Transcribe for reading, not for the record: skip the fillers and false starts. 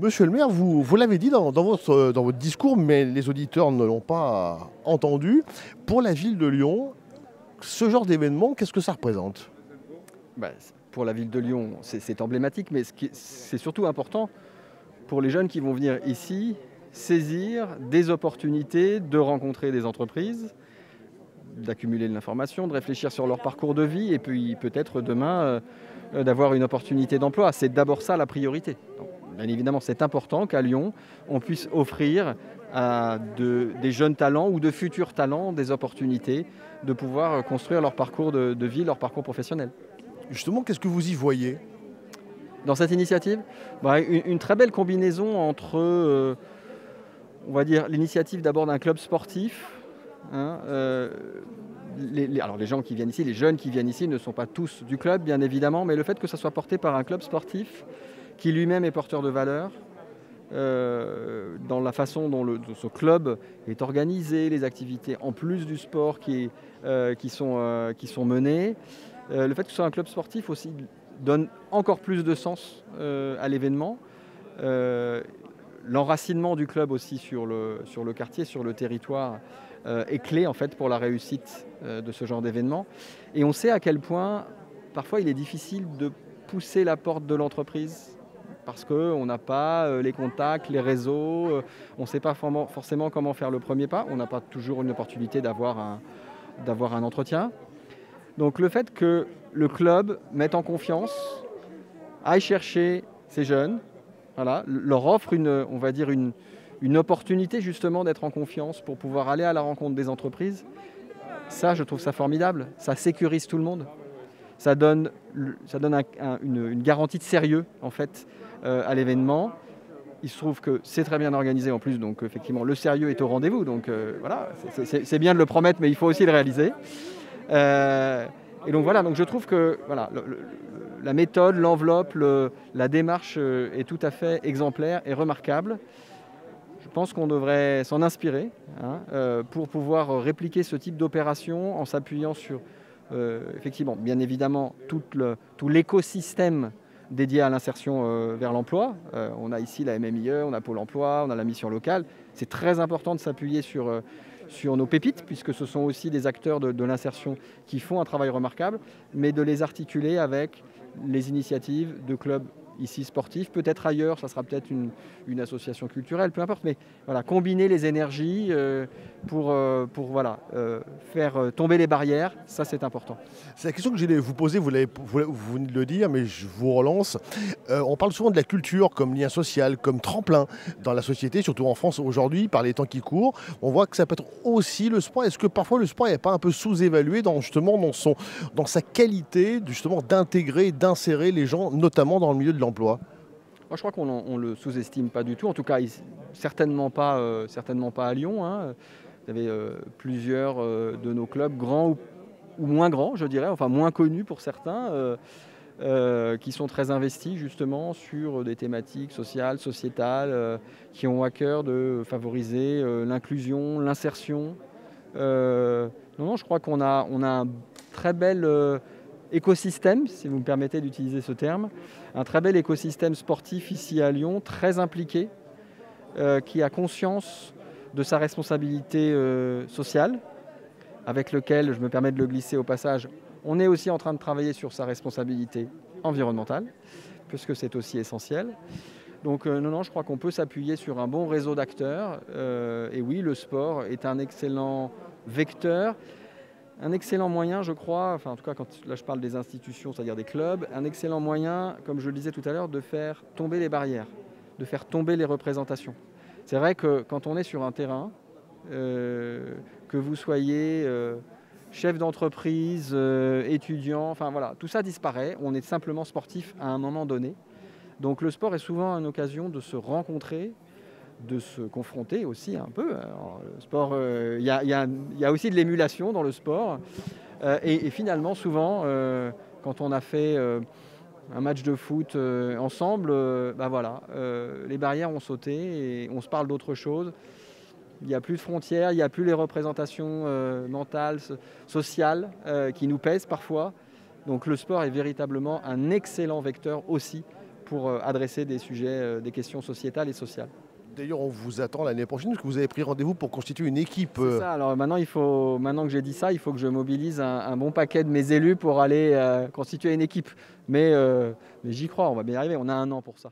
Monsieur le maire, vous l'avez dit dans votre discours, mais les auditeurs ne l'ont pas entendu. Pour la ville de Lyon, ce genre d'événement, qu'est-ce que ça représente? Pour la ville de Lyon, c'est emblématique, mais c'est surtout important pour les jeunes qui vont venir ici saisir des opportunités de rencontrer des entreprises, d'accumuler de l'information, de réfléchir sur leur parcours de vie et puis peut-être demain d'avoir une opportunité d'emploi. C'est d'abord ça la priorité. Donc, bien évidemment, c'est important qu'à Lyon, on puisse offrir à des jeunes talents ou de futurs talents des opportunités de pouvoir construire leur parcours de vie, leur parcours professionnel. Justement, qu'est-ce que vous y voyez? Dans cette initiative, une très belle combinaison entre, on va dire, l'initiative d'abord d'un club sportif. Hein, alors les gens qui viennent ici, les jeunes qui viennent ici ne sont pas tous du club, bien évidemment, mais le fait que ça soit porté par un club sportif qui lui-même est porteur de valeurs, dans la façon dont ce club est organisé, les activités en plus du sport qui sont menées, le fait que ce soit un club sportif aussi donne encore plus de sens à l'événement. L'enracinement du club aussi sur le quartier, sur le territoire, est clé en fait pour la réussite de ce genre d'événement. Et on sait à quel point parfois il est difficile de pousser la porte de l'entreprise parce qu'on n'a pas les contacts, les réseaux, on ne sait pas forcément comment faire le premier pas, on n'a pas toujours une opportunité d'avoir un entretien. Donc le fait que le club mette en confiance, aille chercher ces jeunes, voilà, leur offre on va dire une opportunité justement d'être en confiance pour pouvoir aller à la rencontre des entreprises, ça je trouve ça formidable, ça sécurise tout le monde, ça donne une garantie de sérieux en fait à l'événement. Il se trouve que c'est très bien organisé en plus, donc effectivement le sérieux est au rendez-vous, donc voilà, c'est bien de le promettre mais il faut aussi le réaliser. Et donc voilà, donc je trouve que voilà, la méthode, l'enveloppe, la démarche est tout à fait exemplaire et remarquable. Je pense qu'on devrait s'en inspirer pour pouvoir répliquer ce type d'opération en s'appuyant sur, effectivement, bien évidemment, tout l'écosystème dédié à l'insertion vers l'emploi. On a ici la MMIE, on a Pôle emploi, on a la mission locale. C'est très important de s'appuyer sur nos pépites, puisque ce sont aussi des acteurs de l'insertion qui font un travail remarquable, mais de les articuler avec les initiatives de clubs ici sportifs, peut-être ailleurs, ça sera peut-être une association culturelle, peu importe, mais voilà, combiner les énergies pour faire tomber les barrières, ça c'est important. C'est la question que j'allais vous poser, vous venez de le dire, mais je vous relance. On parle souvent de la culture comme lien social, comme tremplin dans la société, surtout en France aujourd'hui, par les temps qui courent. On voit que ça peut être aussi le sport. Est-ce que parfois le sport n'est pas un peu sous-évalué dans sa qualité justement d'intégrer, d'insérer les gens, notamment dans le milieu de l'emploi? Moi, je crois qu'on ne le sous-estime pas du tout, en tout cas certainement pas à Lyon. Hein. Vous avez plusieurs de nos clubs, grands ou moins grands, je dirais, enfin moins connus pour certains, qui sont très investis justement sur des thématiques sociales, sociétales, qui ont à cœur de favoriser l'inclusion, l'insertion. Non, je crois qu'on a un très bel écosystème, si vous me permettez d'utiliser ce terme, un très bel écosystème sportif ici à Lyon, très impliqué, qui a conscience de sa responsabilité sociale, avec lequel, je me permets de le glisser au passage, on est aussi en train de travailler sur sa responsabilité environnementale, puisque c'est aussi essentiel. Donc non, je crois qu'on peut s'appuyer sur un bon réseau d'acteurs. Et oui, le sport est un excellent vecteur, un excellent moyen, je crois, enfin en tout cas là je parle des institutions, c'est-à-dire des clubs, un excellent moyen, comme je le disais tout à l'heure, de faire tomber les barrières, de faire tomber les représentations. C'est vrai que quand on est sur un terrain, que vous soyez chef d'entreprise, étudiant, enfin voilà, tout ça disparaît, on est simplement sportif à un moment donné. Donc le sport est souvent une occasion de se rencontrer, de se confronter aussi un peu. Alors, le sport, il y a aussi de l'émulation dans le sport. Et finalement, souvent, quand on a fait un match de foot ensemble, les barrières ont sauté et on se parle d'autre chose. Il n'y a plus de frontières, il n'y a plus les représentations mentales, sociales qui nous pèsent parfois. Donc le sport est véritablement un excellent vecteur aussi pour adresser des sujets, des questions sociétales et sociales. D'ailleurs, on vous attend l'année prochaine parce que vous avez pris rendez-vous pour constituer une équipe. C'est ça, alors maintenant que j'ai dit ça, il faut que je mobilise un bon paquet de mes élus pour aller constituer une équipe. Mais j'y crois, on va bien y arriver, on a 1 an pour ça.